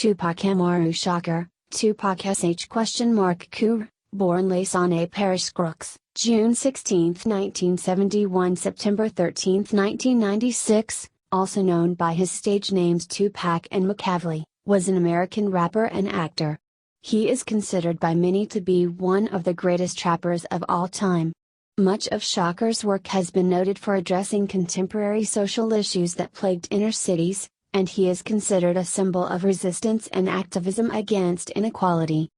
Tupac Amaru Shakur, Tupac Sh?Kur, born Laisane Parish Crooks, June 16, 1971 September 13, 1996, also known by his stage names Tupac and McCavely, was an American rapper and actor. He is considered by many to be one of the greatest rappers of all time. Much of Shakur's work has been noted for addressing contemporary social issues that plagued inner cities, and he is considered a symbol of resistance and activism against inequality.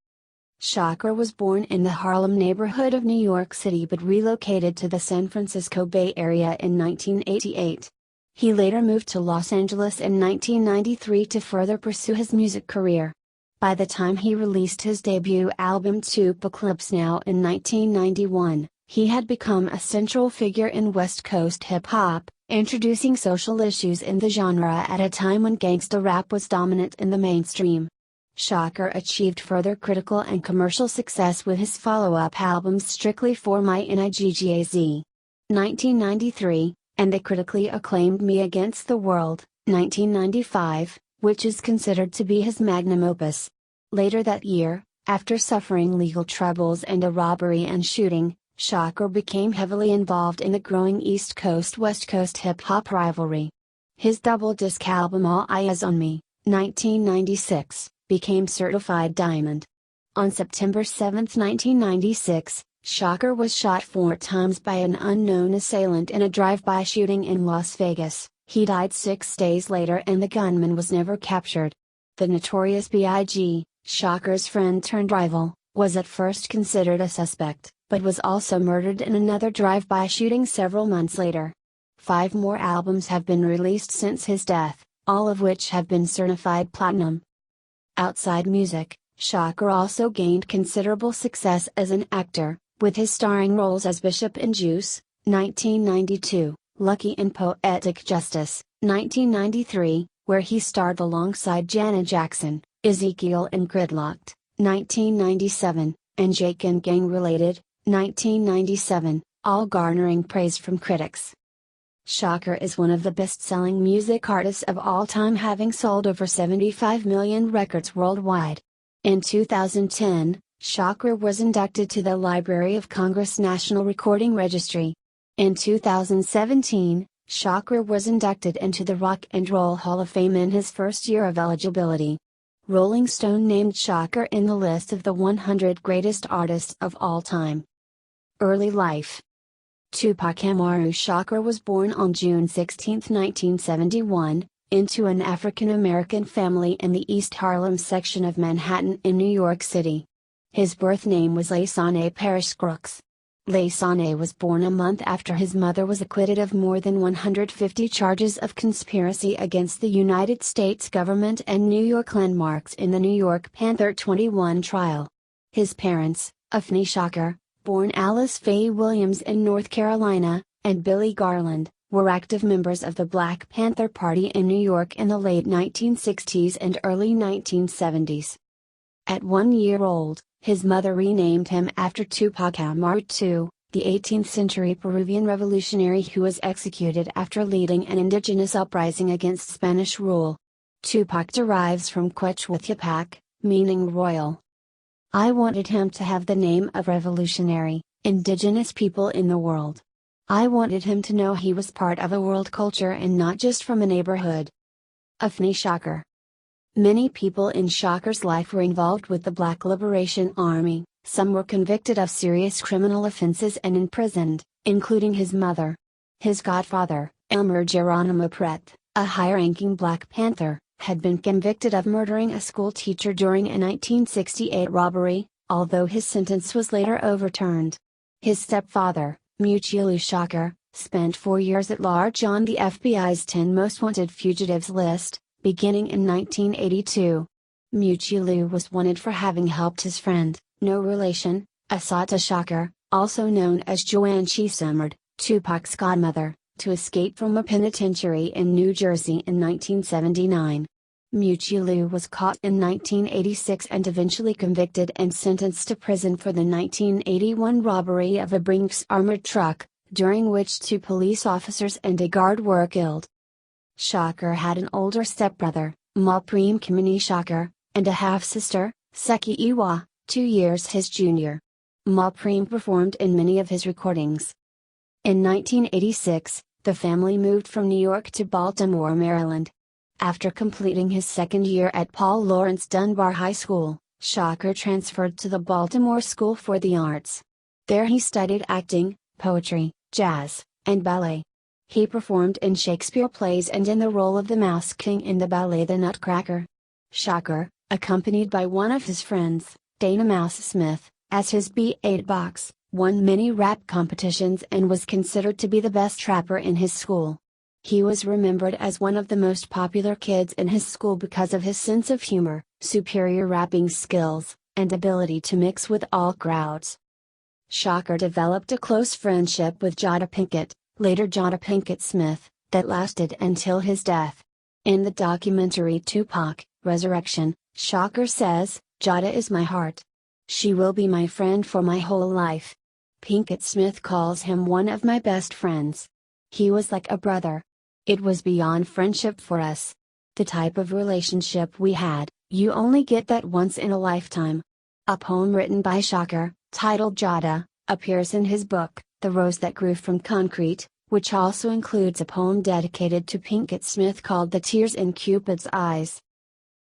Shakur was born in the Harlem neighborhood of New York City but relocated to the San Francisco Bay Area in 1988. He later moved to Los Angeles in 1993 to further pursue his music career. By the time he released his debut album Tupac Now in 1991, he had become a central figure in West Coast hip-hop, introducing social issues in the genre at a time when gangsta rap was dominant in the mainstream. Shakur achieved further critical and commercial success with his follow-up albums Strictly for My Niggaz, 1993, and the critically acclaimed Me Against the World, 1995, which is considered to be his magnum opus. Later that year, after suffering legal troubles and a robbery and shooting, Shakur became heavily involved in the growing East Coast-West Coast hip-hop rivalry. His double-disc album All Eyes on Me, 1996, became certified diamond. On September 7, 1996, Shakur was shot 4 times by an unknown assailant in a drive-by shooting in Las Vegas. He died 6 days later and the gunman was never captured. The Notorious B.I.G., Shakur's friend-turned-rival, was at first considered a suspect, but was also murdered in another drive-by shooting several months later. 5 more albums have been released since his death, all of which have been certified platinum. Outside music, Shakur also gained considerable success as an actor, with his starring roles as Bishop in Juice, 1992, Lucky in Poetic Justice, 1993, where he starred alongside Janet Jackson, Ezekiel in Gridlocked, 1997, and Jake in Gang Related, 1997, all garnering praise from critics. Shakur is one of the best-selling music artists of all time, having sold over 75 million records worldwide. In 2010, Shakur was inducted to the Library of Congress National Recording Registry. In 2017, Shakur was inducted into the Rock and Roll Hall of Fame in his first year of eligibility. Rolling Stone named Shakur in the list of the 100 greatest artists of all time. Early life. Tupac Amaru Shakur was born on June 16, 1971, into an African-American family in the East Harlem section of Manhattan in New York City. His birth name was Laisane Parish Crooks. Laisane was born a month after his mother was acquitted of more than 150 charges of conspiracy against the United States government and New York landmarks in the New York Panther 21 trial. His parents, Afeni Shakur, born Alice Faye Williams in North Carolina, and Billy Garland, were active members of the Black Panther Party in New York in the late 1960s and early 1970s. At 1 year old, his mother renamed him after Tupac Amaru II, the 18th-century Peruvian revolutionary who was executed after leading an indigenous uprising against Spanish rule. Tupac derives from Quechua Tupac, meaning royal. I wanted him to have the name of revolutionary, indigenous people in the world. I wanted him to know he was part of a world culture and not just from a neighborhood. Afeni Shakur. Many people in Shakur's life were involved with the Black Liberation Army. Some were convicted of serious criminal offenses and imprisoned, including his mother. His godfather, Elmer Geronimo Pret, a high-ranking Black Panther, had been convicted of murdering a school teacher during a 1968 robbery, although his sentence was later overturned. His stepfather, Mutulu Shakur, spent 4 years at large on the FBI's 10 most wanted fugitives list, beginning in 1982. Mutulu was wanted for having helped his friend, no relation, Assata Shakur, also known as Joanne Cheesemard, Tupac's godmother, to escape from a penitentiary in New Jersey in 1979. Mutulu was caught in 1986 and eventually convicted and sentenced to prison for the 1981 robbery of a Brinks armored truck, during which 2 police officers and a guard were killed. Shakur had an older stepbrother, Malpreme Kimini Shakur, and a half-sister, Seki Iwa, 2 years his junior. Malpreme performed in many of his recordings. In 1986, the family moved from New York to Baltimore, Maryland. After completing his second year at Paul Laurence Dunbar High School, Shakur transferred to the Baltimore School for the Arts. There he studied acting, poetry, jazz, and ballet. He performed in Shakespeare plays and in the role of the Mouse King in the ballet The Nutcracker. Shakur, accompanied by one of his friends, Dana Mouse Smith, as his beatbox, won many rap competitions and was considered to be the best rapper in his school. He was remembered as one of the most popular kids in his school because of his sense of humor, superior rapping skills, and ability to mix with all crowds. Shakur developed a close friendship with Jada Pinkett, later Jada Pinkett Smith, that lasted until his death. In the documentary Tupac, Resurrection, Shakur says, "Jada is my heart. She will be my friend for my whole life." Pinkett Smith calls him one of my best friends. He was like a brother. It was beyond friendship for us. The type of relationship we had, you only get that once in a lifetime. A poem written by Shakur, titled Jada, appears in his book, The Rose That Grew from Concrete, which also includes a poem dedicated to Pinkett Smith called The Tears in Cupid's Eyes.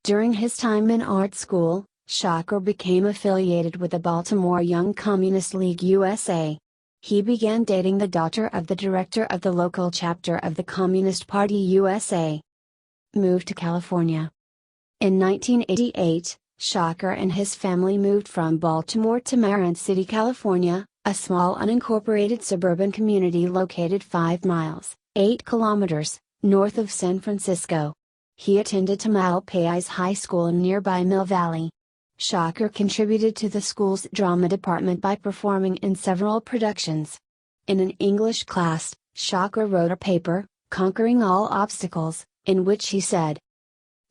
During his time in art school, Shakur became affiliated with the Baltimore Young Communist League USA. He began dating the daughter of the director of the local chapter of the Communist Party USA. Moved to California. In 1988, Shakur and his family moved from Baltimore to Marin City, California, a small unincorporated suburban community located 5 miles, 8 kilometers, north of San Francisco. He attended Tamalpais High School in nearby Mill Valley. Shakur contributed to the school's drama department by performing in several productions. In an English class, Shakur wrote a paper, Conquering All Obstacles, in which he said,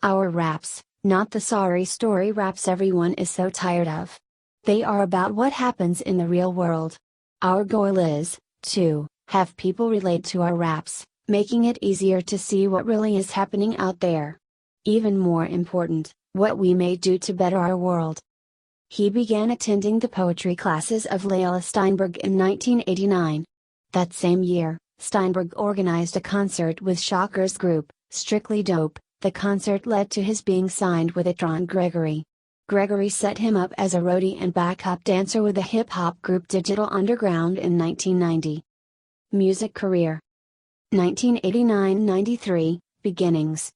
"Our raps, not the sorry story raps everyone is so tired of. They are about what happens in the real world. Our goal is, to, have people relate to our raps, making it easier to see what really is happening out there. Even more important, what we may do to better our world." He began attending the poetry classes of Layla Steinberg in 1989. That same year, Steinberg organized a concert with Shakur's group, Strictly Dope. The concert led to his being signed with Etron Gregory. Gregory set him up as a roadie and backup dancer with the hip-hop group Digital Underground in 1990. Music career. 1989-93, beginnings.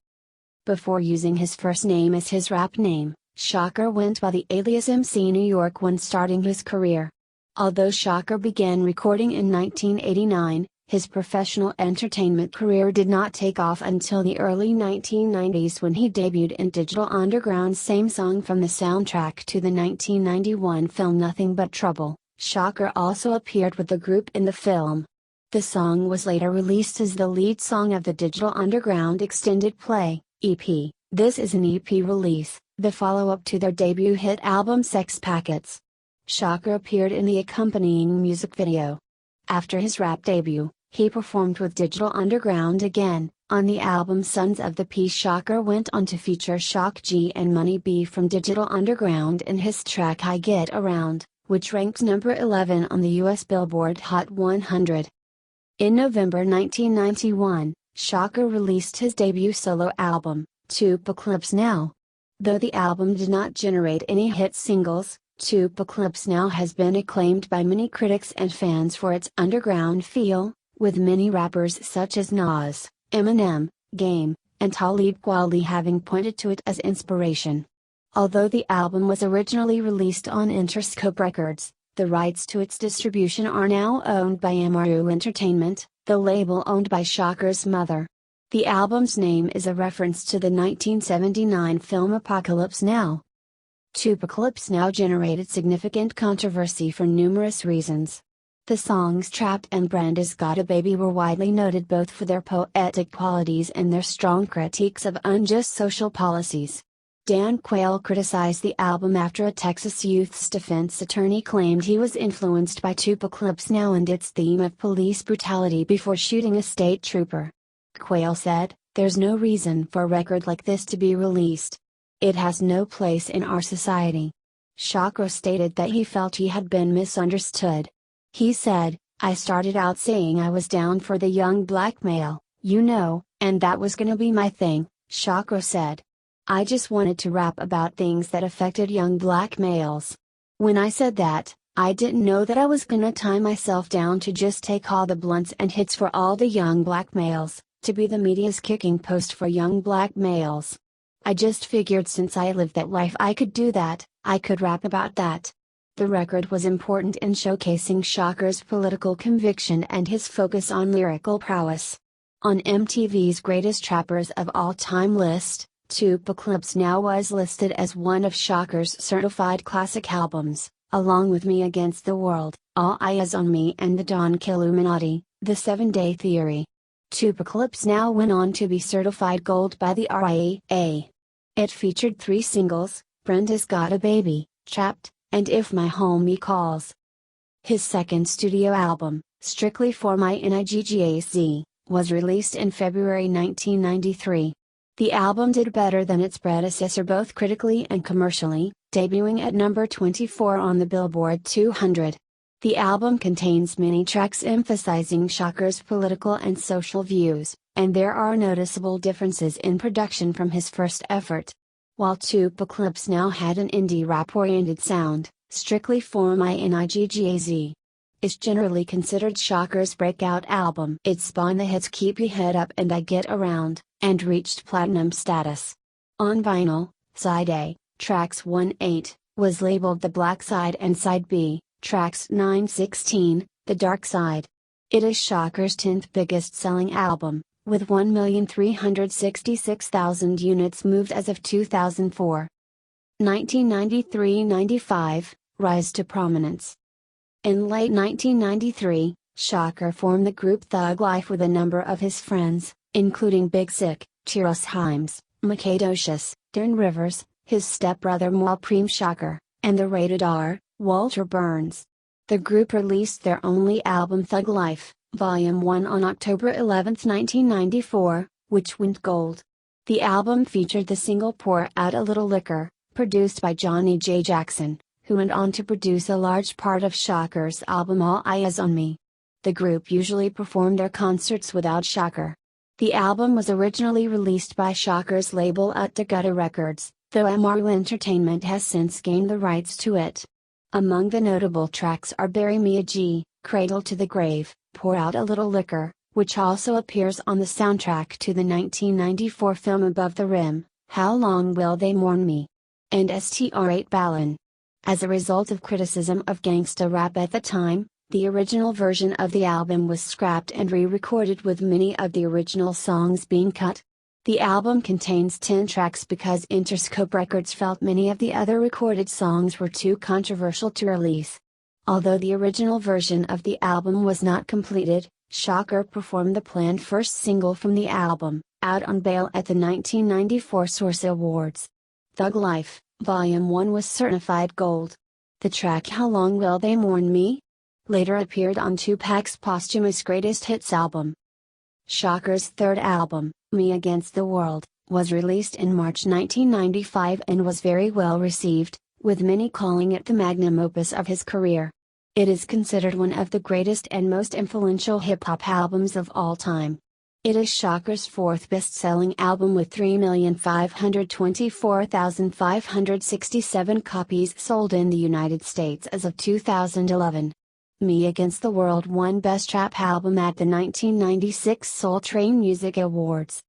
Before using his first name as his rap name, Shakur went by the alias MC New York when starting his career. Although Shakur began recording in 1989, his professional entertainment career did not take off until the early 1990s when he debuted in Digital Underground's Same Song from the soundtrack to the 1991 film Nothing But Trouble. Shakur also appeared with the group in the film. The song was later released as the lead song of the Digital Underground Extended Play EP. This is an EP release, the follow-up to their debut hit album Sex Packets. Shakur appeared in the accompanying music video. After his rap debut, he performed with Digital Underground again. On the album Sons of the Peace, Shakur went on to feature Shock G and Money B from Digital Underground in his track I Get Around, which ranked number 11 on the US Billboard Hot 100. In November 1991, Shakur released his debut solo album, Tupac Now. Though the album did not generate any hit singles, Tupac Now has been acclaimed by many critics and fans for its underground feel, with many rappers such as Nas, Eminem, Game, and Talib Kweli having pointed to it as inspiration. Although the album was originally released on Interscope Records, the rights to its distribution are now owned by MRU Entertainment, the label owned by Shakur's mother. The album's name is a reference to the 1979 film Apocalypse Now. Tupac Now generated significant controversy for numerous reasons. The songs Trapped and Branda's Got a Baby were widely noted both for their poetic qualities and their strong critiques of unjust social policies. Dan Quayle criticized the album after a Texas youth's defense attorney claimed he was influenced by Tupac Now and its theme of police brutality before shooting a state trooper. Quayle said, There's no reason for a record like this to be released. It has no place in our society. Shakur stated that he felt he had been misunderstood. He said, "I started out saying I was down for the young black male, and that was gonna be my thing," Shakur said. "I just wanted to rap about things that affected young black males. When I said that, I didn't know that I was gonna tie myself down to just take all the blunts and hits for all the young black males, to be the media's kicking post for young black males. I just figured since I lived that life I could do that, I could rap about that." The record was important in showcasing Shakur's political conviction and his focus on lyrical prowess. On MTV's Greatest Trappers of All Time list, Tupac Now was listed as one of Shakur's certified classic albums, along with Me Against the World, All Eyes on Me and The Don Illuminati, The 7-Day Theory. Tupac Now went on to be certified gold by the RIAA. It featured 3 singles, Brenda's Got a Baby, Trapped, and If My Homie Calls. His second studio album, Strictly for My Niggas, was released in February 1993. The album did better than its predecessor both critically and commercially, debuting at number 24 on the Billboard 200. The album contains many tracks emphasizing Shakur's political and social views, and there are noticeable differences in production from his first effort. While Tupac Now had an indie rap-oriented sound, Strictly for My Niggas is generally considered Shakur's breakout album. It spawned the hits Keep Your Head Up and I Get Around, and reached platinum status. On vinyl, Side A, tracks 1-8, was labeled the Black Side and Side B, tracks 9-16, the Dark Side. It is Shakur's 10th biggest selling album, with 1,366,000 units moved as of 2004. 1993-95, rise to prominence. In late 1993, Shakur formed the group Thug Life with a number of his friends, including Big Sick, Tiros Himes, Macadocious, Darren Rivers, his stepbrother Malpreme Shakur, and the Rated R, Walter Burns. The group released their only album Thug Life, Volume 1 on October 11, 1994, which went gold. The album featured the single Pour Out a Little Liquor, produced by Johnny J. Jackson, who went on to produce a large part of Shakur's album All Eyes on Me. The group usually performed their concerts without Shakur. The album was originally released by Shakur's label Utagutta Records, though MRU Entertainment has since gained the rights to it. Among the notable tracks are Bury Me a G, Cradle to the Grave, Pour Out a Little Liquor, which also appears on the soundtrack to the 1994 film Above the Rim, How Long Will They Mourn Me? And STR8 Ballin. As a result of criticism of gangsta rap at the time, the original version of the album was scrapped and re-recorded with many of the original songs being cut. The album contains 10 tracks because Interscope Records felt many of the other recorded songs were too controversial to release. Although the original version of the album was not completed, Shakur performed the planned first single from the album, Out on Bail at the 1994 Source Awards. Thug Life, Volume 1 was certified gold. The track How Long Will They Mourn Me? Later appeared on Tupac's posthumous Greatest Hits album. Shakur's third album, Me Against the World, was released in March 1995 and was very well received, with many calling it the magnum opus of his career. It is considered one of the greatest and most influential hip-hop albums of all time. It is Shakur's fourth best-selling album with 3,524,567 copies sold in the United States as of 2011. Me Against the World won Best Trap Album at the 1996 Soul Train Music Awards.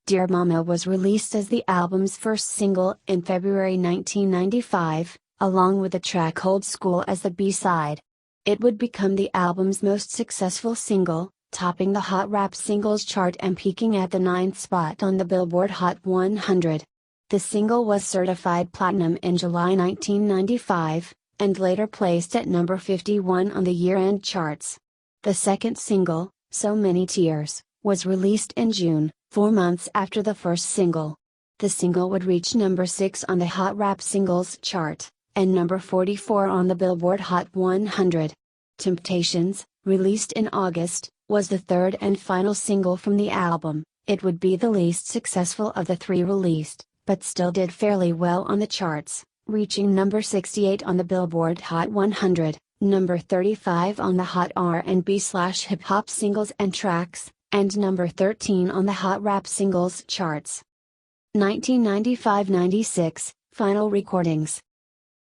Dear Mama was released as the album's first single in February 1995, along with the track Old School as the B-side. It would become the album's most successful single, topping the Hot Rap Singles chart and peaking at the 9th spot on the Billboard Hot 100. The single was certified platinum in July 1995, and later placed at number 51 on the year-end charts. The second single, So Many Tears, was released in June, 4 months after the first single. The single would reach number 6 on the Hot Rap Singles chart, and number 44 on the Billboard Hot 100. Temptations, released in August, was the third and final single from the album, It would be the least successful of the three released, but still did fairly well on the charts, reaching number 68 on the Billboard Hot 100, number 35 on the Hot R&B/Hip Hop Singles and Tracks, and number 13 on the Hot Rap Singles charts. 1995-96, Final Recordings.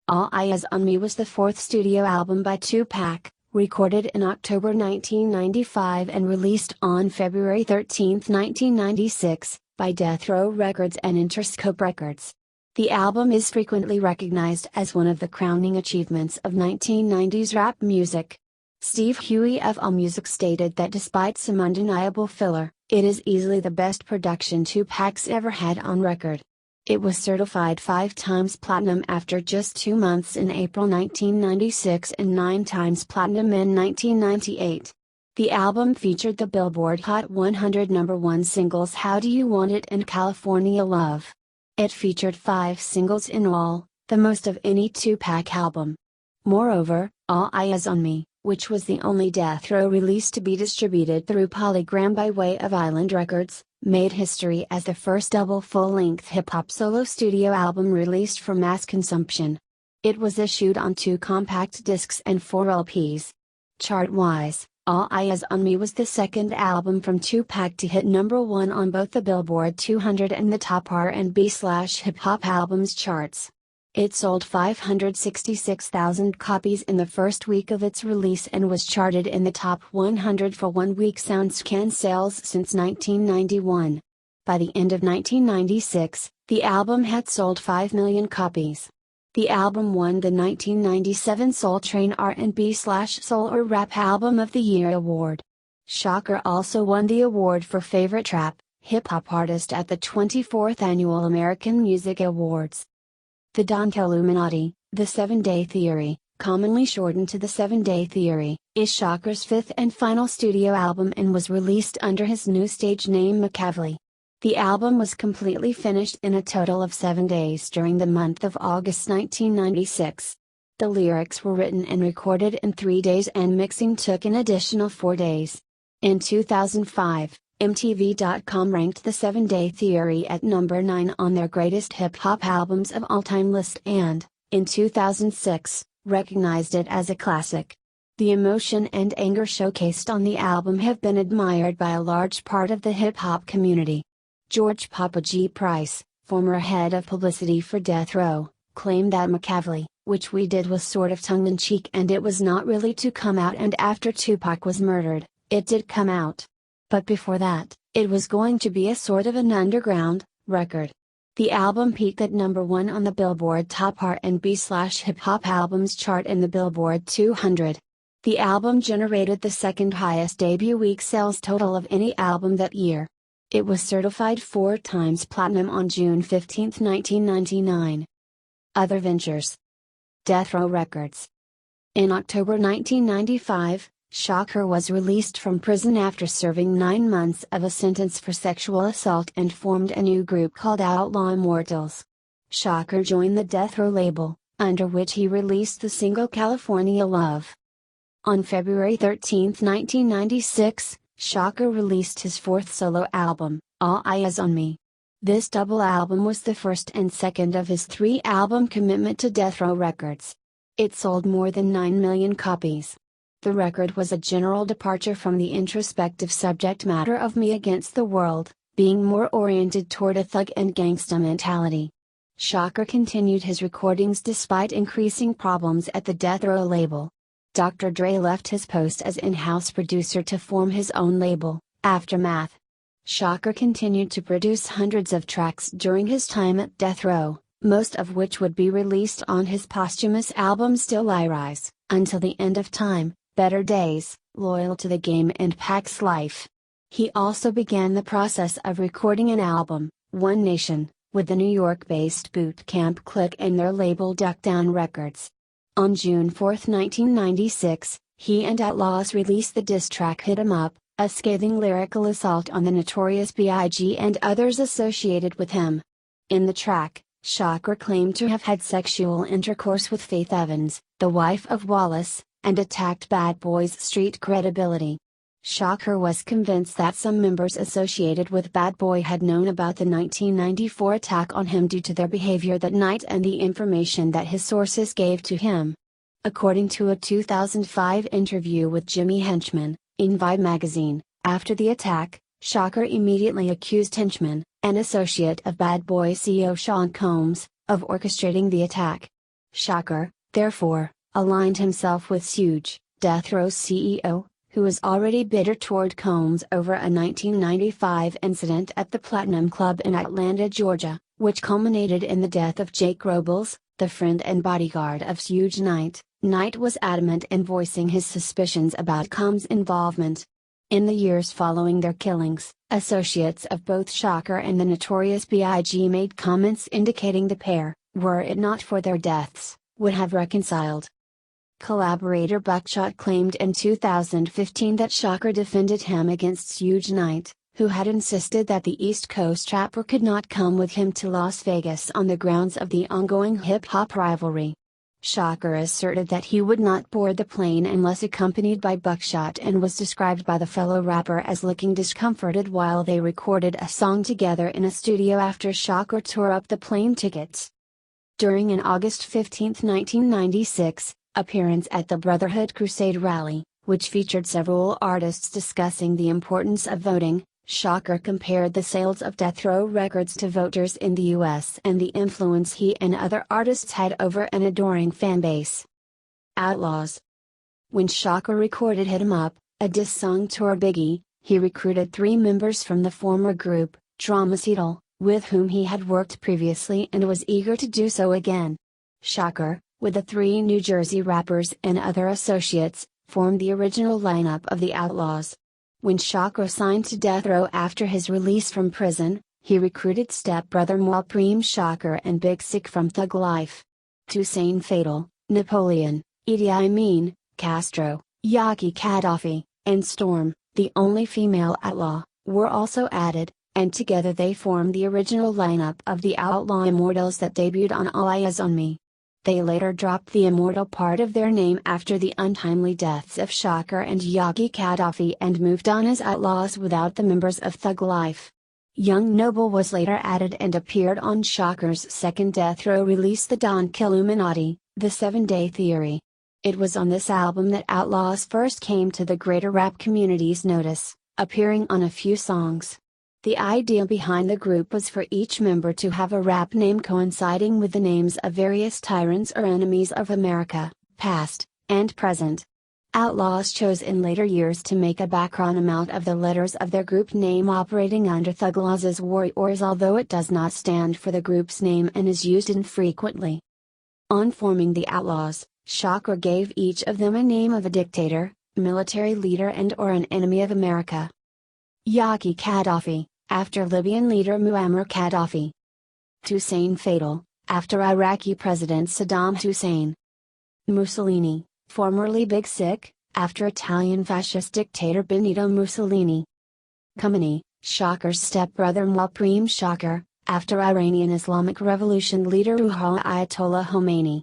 All Eyes on Me was the fourth studio album by Tupac, recorded in October 1995 and released on February 13, 1996, by Death Row Records and Interscope Records. The album is frequently recognized as one of the crowning achievements of 1990s rap music. Steve Huey of AllMusic stated that despite some undeniable filler, it is easily the best production Tupac's ever had on record. It was certified 5 times platinum after just 2 months in April 1996 and 9 times platinum in 1998. The album featured the Billboard Hot 100 #1 singles How Do You Want It and California Love. It featured 5 singles in all, the most of any Tupac album. Moreover, All Eyes on Me, which was the only Death Row release to be distributed through Polygram by way of Island Records, made history as the first double full-length hip-hop solo studio album released for mass consumption. It was issued on 2 compact discs and 4 LPs. Chart-wise, All Eyes on Me was the second album from Tupac to hit number 1 on both the Billboard 200 and the top R&B/Hip Hop albums charts. It sold 566,000 copies in the first week of its release and was charted in the top 100 for 1 week SoundScan sales since 1991. By the end of 1996, the album had sold 5 million copies. The album won the 1997 Soul Train R&B/Soul or Rap Album of the Year award. Shakur also won the award for Favorite Trap Hip Hop Artist at the 24th Annual American Music Awards. The Donk Illuminati, The 7-Day Theory, commonly shortened to The 7-Day Theory, is Shakur's 5th and final studio album and was released under his new stage name Machiavelli. The album was completely finished in a total of 7 days during the month of August 1996. The lyrics were written and recorded in 3 days and mixing took an additional 4 days. In 2005, MTV.com ranked The 7-Day Theory at number 9 on their greatest hip-hop albums of all time list and, in 2006, recognized it as a classic. The emotion and anger showcased on the album have been admired by a large part of the hip-hop community. George Papa G. Price, former head of publicity for Death Row, claimed that Machiavelli, which we did was sort of tongue-in-cheek and it was not really to come out, and after Tupac was murdered, it did come out. But before that, it was going to be a sort of an underground record. The album peaked at number 1 on the Billboard Top R&B/Hip Hop Albums chart in the Billboard 200. The album generated the second highest debut week sales total of any album that year. It was certified 4 times platinum on June 15, 1999. Other ventures. Death Row Records. In October 1995, Shakur was released from prison after serving 9 months of a sentence for sexual assault and formed a new group called Outlaw Immortals. Shakur joined the Death Row label, under which he released the single California Love. On February 13, 1996, Shakur released his 4th solo album, All Eyes on Me. This double album was the first and second of his 3-album commitment to Death Row Records. It sold more than 9 million copies. The record was a general departure from the introspective subject matter of Me Against the World, being more oriented toward a thug and gangsta mentality. Shakur continued his recordings despite increasing problems at the Death Row label. Dr. Dre left his post as in-house producer to form his own label, Aftermath. Shakur continued to produce hundreds of tracks during his time at Death Row, most of which would be released on his posthumous album Still I Rise, until the end of time, Better Days, Loyal to the Game and Pac's Life. He also began the process of recording an album, One Nation, with the New York-based Boot Camp Clique and their label Duck Down Records. On June 4, 1996, he and Outlaws released the diss track Hit 'Em Up, a scathing lyrical assault on the Notorious B.I.G. and others associated with him. In the track, Shakur claimed to have had sexual intercourse with Faith Evans, the wife of Wallace, and attacked Bad Boy's street credibility. Shakur was convinced that some members associated with Bad Boy had known about the 1994 attack on him due to their behavior that night and the information that his sources gave to him. According to a 2005 interview with Jimmy Henchman, in Vibe magazine, after the attack, Shakur immediately accused Henchman, an associate of Bad Boy CEO Sean Combs, of orchestrating the attack. Shakur, therefore, aligned himself with Suge, Death Row's CEO, who was already bitter toward Combs over a 1995 incident at the Platinum Club in Atlanta, Georgia, which culminated in the death of Jake Robles, the friend and bodyguard of Suge Knight. Knight was adamant in voicing his suspicions about Combs' involvement. In the years following their killings, associates of both Shakur and the Notorious B.I.G. made comments indicating the pair, were it not for their deaths, would have reconciled. Collaborator Buckshot claimed in 2015 that Shakur defended him against Suge Knight, who had insisted that the East Coast rapper could not come with him to Las Vegas on the grounds of the ongoing hip-hop rivalry. Shakur asserted that he would not board the plane unless accompanied by Buckshot and was described by the fellow rapper as looking discomforted while they recorded a song together in a studio after Shakur tore up the plane tickets. During an August 15, 1996, appearance at the Brotherhood Crusade rally, which featured several artists discussing the importance of voting, Shakur compared the sales of Death Row records to voters in the US and the influence he and other artists had over an adoring fanbase. Outlaws. When Shakur recorded Hit 'Em Up, a diss song toward Biggie, he recruited 3 members from the former group, Dramacetal, with whom he had worked previously and was eager to do so again. Shakur, with the 3 New Jersey rappers and other associates, formed the original lineup of the Outlaws. When Shakur signed to Death Row after his release from prison, he recruited stepbrother Malprem Shakur and Big Sick from Thug Life. Hussein Fatal, Napoleon, Idi Amin, Castro, Yaki Gaddafi, and Storm, the only female outlaw, were also added, and together they formed the original lineup of the Outlaw Immortals that debuted on All Eyes on Me. They later dropped the immortal part of their name after the untimely deaths of Shakur and Yaki Gaddafi and moved on as Outlaws without the members of Thug Life. Young Noble was later added and appeared on Shakur's second Death Row release, The Don Killuminati, The 7-Day Theory. It was on this album that Outlaws first came to the greater rap community's notice, appearing on a few songs. The idea behind the group was for each member to have a rap name coinciding with the names of various tyrants or enemies of America, past and present. Outlaws chose in later years to make a background out of the letters of their group name, operating under Thug Laws as Warriors, although it does not stand for the group's name and is used infrequently. On forming the Outlaws, Shakur gave each of them a name of a dictator, military leader and/or an enemy of America. Yaki Gaddafi, after Libyan leader Muammar Gaddafi. Hussein Fatal, after Iraqi President Saddam Hussein. Mussolini, formerly Big Sick, after Italian fascist dictator Benito Mussolini. Khomeini, Shakur's stepbrother Malprem Shakur, after Iranian Islamic Revolution leader Ruhollah Ayatollah Khomeini.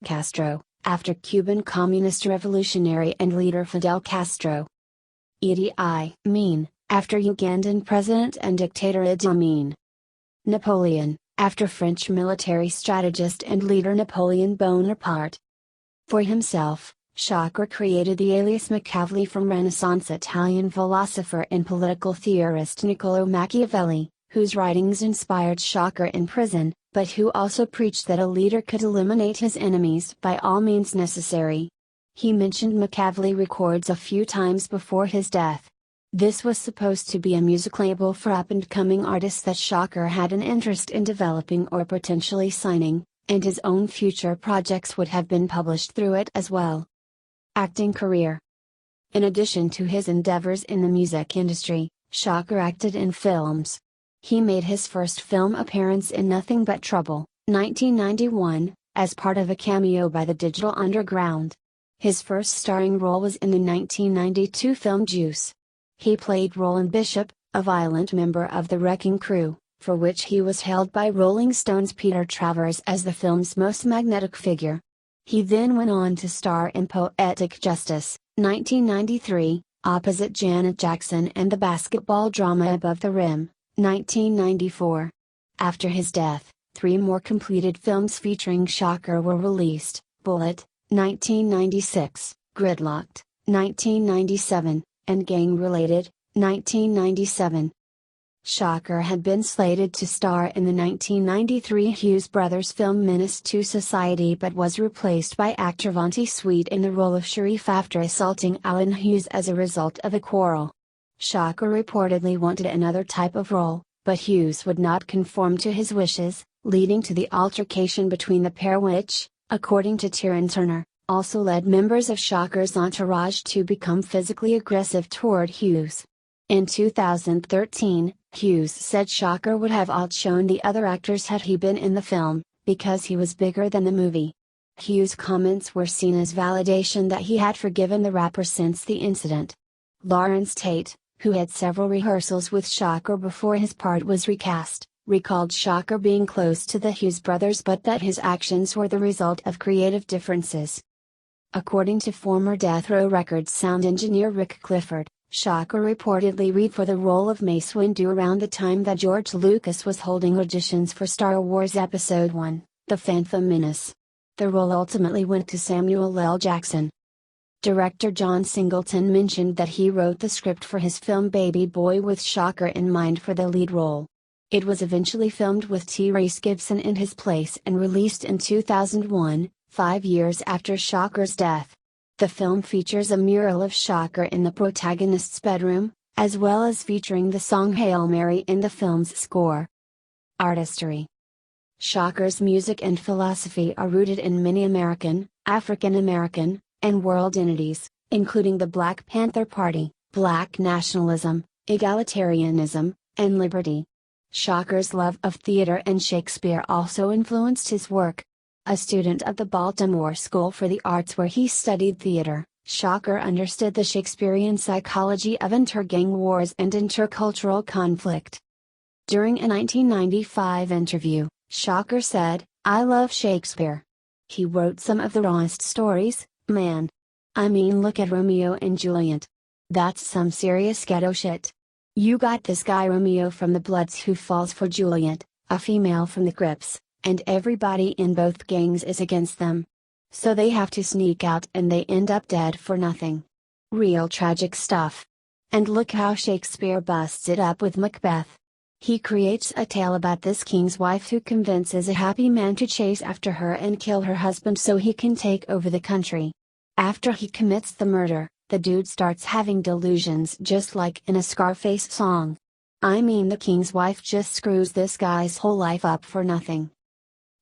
Castro, after Cuban communist revolutionary and leader Fidel Castro. Idi Amin, after Ugandan president and dictator Idi Amin. Napoleon, after French military strategist and leader Napoleon Bonaparte. For himself, Shakur created the alias Machiavelli from Renaissance Italian philosopher and political theorist Niccolò Machiavelli, whose writings inspired Shakur in prison, but who also preached that a leader could eliminate his enemies by all means necessary. He mentioned Machiavelli records a few times before his death. This was supposed to be a music label for up-and-coming artists that Shakur had an interest in developing or potentially signing, and his own future projects would have been published through it as well. Acting career. In addition to his endeavors in the music industry, Shakur acted in films. He made his first film appearance in Nothing But Trouble, 1991, as part of a cameo by the Digital Underground. His first starring role was in the 1992 film Juice. He played Roland Bishop, a violent member of the Wrecking Crew, for which he was hailed by Rolling Stone's Peter Travers as the film's most magnetic figure. He then went on to star in Poetic Justice, 1993, opposite Janet Jackson, and the basketball drama Above the Rim, 1994. After his death, 3 more completed films featuring Shakur were released: Bullet, 1996, Gridlocked, 1997, and Gang Related, 1997. Shakur had been slated to star in the 1993 Hughes Brothers film Menace to Society, but was replaced by actor Vontae Sweet in the role of Sharif after assaulting Alan Hughes as a result of a quarrel. Shakur reportedly wanted another type of role, but Hughes would not conform to his wishes, leading to the altercation between the pair which, according to Tyrone Turner, also led members of Shakur's entourage to become physically aggressive toward Hughes. In 2013, Hughes said Shakur would have outshone the other actors had he been in the film, because he was bigger than the movie. Hughes' comments were seen as validation that he had forgiven the rapper since the incident. Lawrence Tate, who had several rehearsals with Shakur before his part was recast, recalled Shakur being close to the Hughes brothers but that his actions were the result of creative differences. According to former Death Row Records sound engineer Rick Clifford, Shakur reportedly read for the role of Mace Windu around the time that George Lucas was holding auditions for Star Wars Episode I, The Phantom Menace. The role ultimately went to Samuel L. Jackson. Director John Singleton mentioned that he wrote the script for his film Baby Boy with Shakur in mind for the lead role. It was eventually filmed with Tyrese Gibson in his place and released in 2001, 5 years after Shakur's death. The film features a mural of Shakur in the protagonist's bedroom, as well as featuring the song Hail Mary in the film's score. Artistry. Shakur's music and philosophy are rooted in many American, African American, and world entities, including the Black Panther Party, Black nationalism, egalitarianism, and liberty. Shakur's love of theater and Shakespeare also influenced his work. A student of the Baltimore School for the Arts where he studied theater, Shakur understood the Shakespearean psychology of intergang wars and intercultural conflict. During a 1995 interview, Shakur said, "I love Shakespeare. He wrote some of the rawest stories, man. I mean, look at Romeo and Juliet. That's some serious ghetto shit. You got this guy Romeo from the Bloods who falls for Juliet, a female from the Crips, and everybody in both gangs is against them. So they have to sneak out and they end up dead for nothing. Real tragic stuff. And look how Shakespeare busts it up with Macbeth. He creates a tale about this king's wife who convinces a happy man to chase after her and kill her husband so he can take over the country. After he commits the murder, the dude starts having delusions just like in a Scarface song. I mean, the king's wife just screws this guy's whole life up for nothing."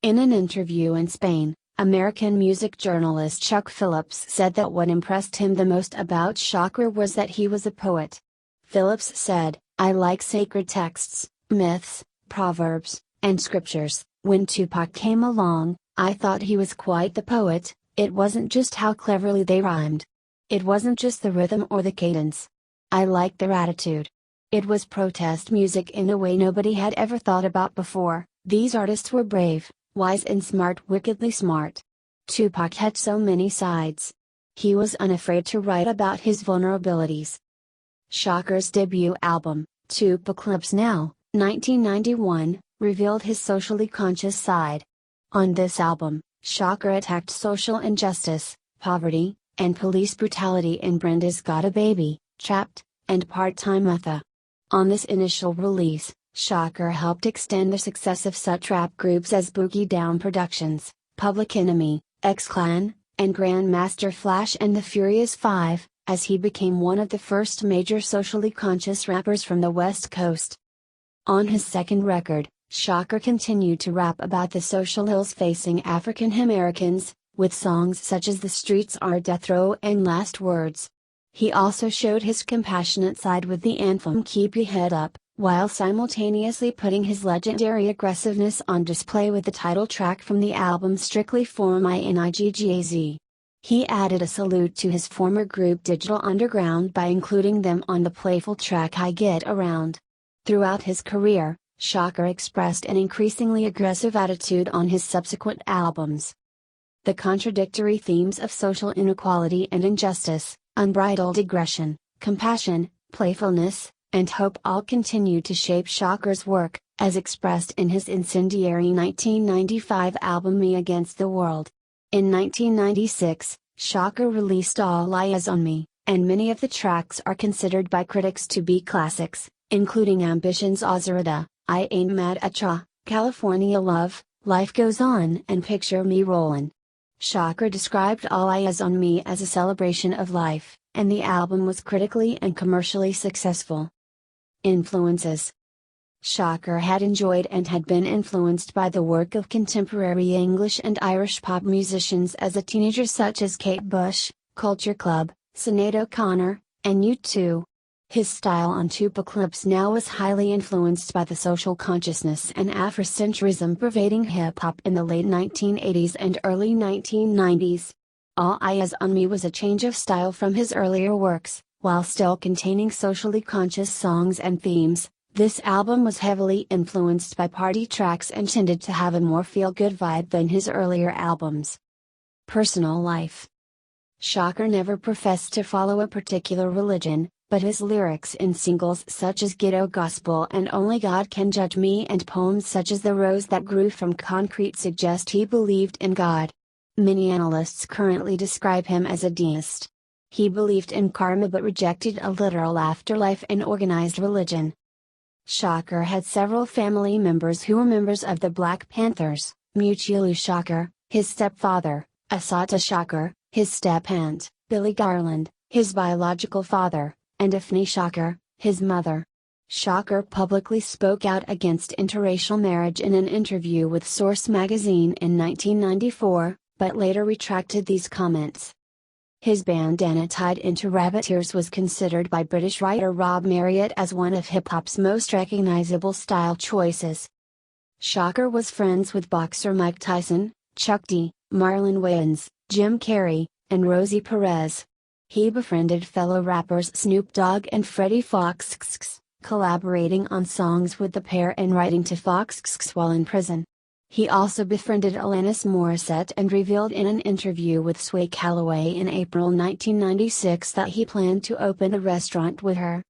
In an interview in Spain, American music journalist Chuck Phillips said that what impressed him the most about Shakur was that he was a poet. Phillips said, "I like sacred texts, myths, proverbs, and scriptures. When Tupac came along, I thought he was quite the poet. It wasn't just how cleverly they rhymed. It wasn't just the rhythm or the cadence. I liked their attitude. It was protest music in a way nobody had ever thought about before. These artists were brave, wise and smart, wickedly smart. Tupac had so many sides. He was unafraid to write about his vulnerabilities." Shakur's debut album, Tupac Lives Now, 1991, revealed his socially conscious side. On this album, Shakur attacked social injustice, poverty, and police brutality in Brenda's Got a Baby, Trapped, and Part-Time Mother. On this initial release, Shakur helped extend the success of such rap groups as Boogie Down Productions, Public Enemy, X-Clan, and Grandmaster Flash and the Furious Five, as he became one of the first major socially conscious rappers from the West Coast. On his second record, Shakur continued to rap about the social ills facing African Americans, with songs such as The Streets Are Death Row and Last Words. He also showed his compassionate side with the anthem Keep Your Head Up, while simultaneously putting his legendary aggressiveness on display with the title track from the album Strictly for My Niggaz. He added a salute to his former group Digital Underground by including them on the playful track I Get Around. Throughout his career, Shakur expressed an increasingly aggressive attitude on his subsequent albums. The contradictory themes of social inequality and injustice, unbridled aggression, compassion, playfulness, and hope all continued to shape Shakur's work, as expressed in his incendiary 1995 album Me Against the World. In 1996, Shakur released All Eyes on Me, and many of the tracks are considered by critics to be classics, including Ambition's Ozarada, I Ain't Mad at Ya, California Love, Life Goes On, and Picture Me Rollin'. Shakur described All Eyes on Me as a celebration of life, and the album was critically and commercially successful. Influences. Shakur had enjoyed and had been influenced by the work of contemporary English and Irish pop musicians as a teenager, such as Kate Bush, Culture Club, Sinead O'Connor, and U2. His style on Tupac clips now was highly influenced by the social consciousness and Afrocentrism pervading hip-hop in the late 1980s and early 1990s. All Eyes on Me was a change of style from his earlier works, while still containing socially conscious songs and themes. This album was heavily influenced by party tracks and tended to have a more feel-good vibe than his earlier albums. Personal life. Shakur never professed to follow a particular religion, but his lyrics in singles such as Ghetto Gospel and Only God Can Judge Me and poems such as The Rose That Grew from Concrete suggest he believed in God. Many analysts currently describe him as a deist. He believed in karma but rejected a literal afterlife and organized religion. Shakur had several family members who were members of the Black Panthers: Mutulu Shakur, his stepfather, Assata Shakur, his step-aunt, Billy Garland, his biological father, and Afeni Shakur, his mother. Shakur publicly spoke out against interracial marriage in an interview with Source magazine in 1994, but later retracted these comments. His bandana tied into rabbit ears was considered by British writer Rob Marriott as one of hip-hop's most recognizable style choices. Shakur was friends with boxer Mike Tyson, Chuck D, Marlon Wayans, Jim Carrey, and Rosie Perez. He befriended fellow rappers Snoop Dogg and Freddie Foxx, collaborating on songs with the pair and writing to Foxx while in prison. He also befriended Alanis Morissette and revealed in an interview with Sway Calloway in April 1996 that he planned to open a restaurant with her.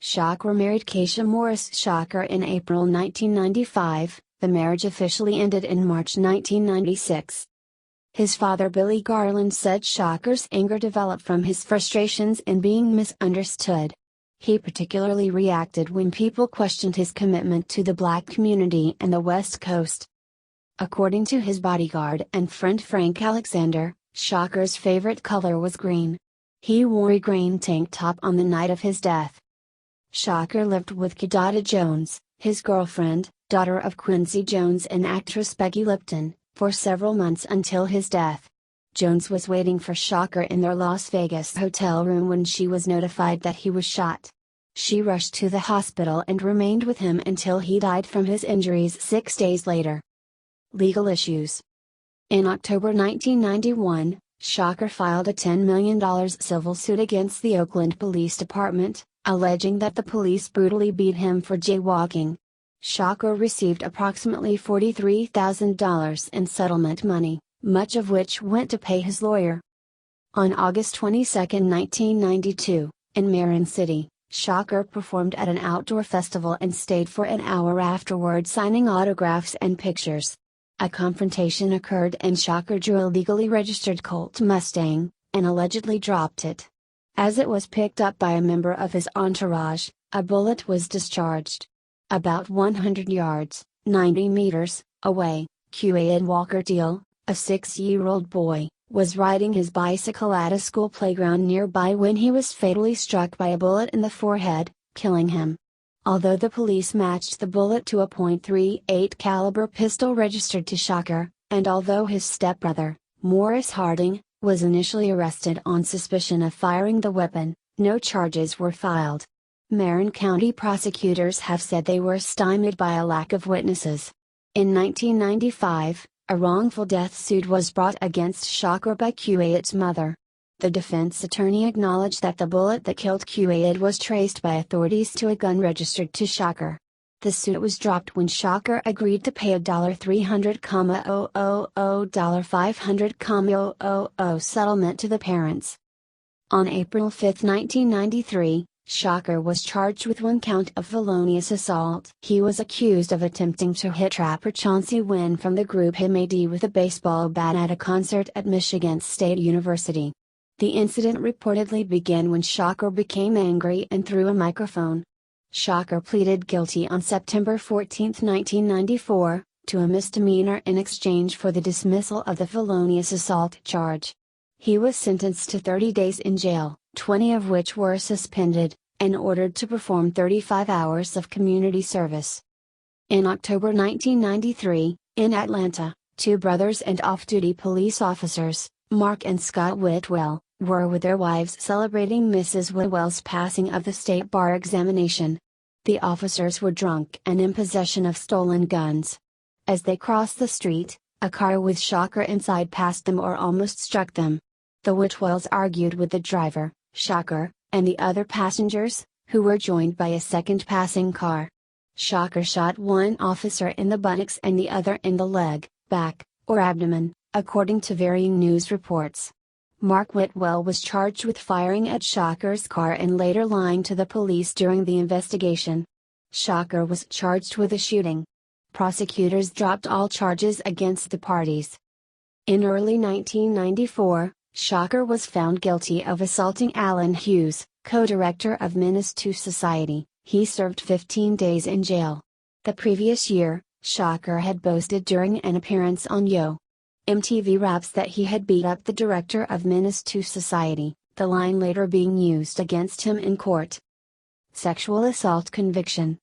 Shakur married Keisha Morris Shakur in April 1995, the marriage officially ended in March 1996. His father Billy Garland said Shakur's anger developed from his frustrations in being misunderstood. He particularly reacted when people questioned his commitment to the black community and the West Coast. According to his bodyguard and friend Frank Alexander, Shakur's favorite color was green. He wore a green tank top on the night of his death. Shakur lived with Kidada Jones, his girlfriend, daughter of Quincy Jones and actress Peggy Lipton, for several months until his death. Jones was waiting for Shakur in their Las Vegas hotel room when she was notified that he was shot. She rushed to the hospital and remained with him until he died from his injuries 6 days later. Legal issues. In October 1991, Shakur filed a $10 million civil suit against the Oakland Police Department, alleging that the police brutally beat him for jaywalking. Shakur received approximately $43,000 in settlement money, much of which went to pay his lawyer. On August 22, 1992, in Marin City, Shakur performed at an outdoor festival and stayed for an hour afterward signing autographs and pictures. A confrontation occurred and Shakur drew a legally registered Colt Mustang, and allegedly dropped it. As it was picked up by a member of his entourage, a bullet was discharged. About 100 yards, 90 meters, away, Quaid Walker Deal, a 6-year-old boy, was riding his bicycle at a school playground nearby when he was fatally struck by a bullet in the forehead, killing him. Although the police matched the bullet to a .38 caliber pistol registered to Shakur, and although his stepbrother, Morris Harding, was initially arrested on suspicion of firing the weapon, no charges were filed. Marin County prosecutors have said they were stymied by a lack of witnesses. In 1995, a wrongful death suit was brought against Shakur by Quaid's mother. The defense attorney acknowledged that the bullet that killed Quaid was traced by authorities to a gun registered to Shakur. The suit was dropped when Shakur agreed to pay a $300,000 $500,000 settlement to the parents. On April 5, 1993, Shakur was charged with one count of felonious assault. He was accused of attempting to hit rapper Chauncey Wynn from the group Him AD with a baseball bat at a concert at Michigan State University. The incident reportedly began when Shakur became angry and threw a microphone. Shakur pleaded guilty on September 14, 1994, to a misdemeanor in exchange for the dismissal of the felonious assault charge. He was sentenced to 30 days in jail, 20 of which were suspended, and ordered to perform 35 hours of community service. In October 1993, in Atlanta, two brothers and off-duty police officers, Mark and Scott Whitwell, were with their wives celebrating Mrs. Whitwell's passing of the state bar examination. The officers were drunk and in possession of stolen guns. As they crossed the street, a car with Shakur inside passed them or almost struck them. The Whitwells argued with the driver, Shakur, and the other passengers, who were joined by a second passing car. Shakur shot one officer in the buttocks and the other in the leg, back, or abdomen, according to varying news reports. Mark Whitwell was charged with firing at Shakur's car and later lying to the police during the investigation. Shakur was charged with the shooting. Prosecutors dropped all charges against the parties. In early 1994, Shakur was found guilty of assaulting Alan Hughes, co-director of Menace to Society. He served 15 days in jail. The previous year, Shakur had boasted during an appearance on Yo! MTV Raps that he had beat up the director of Menace to Society, the line later being used against him in court. Sexual assault conviction.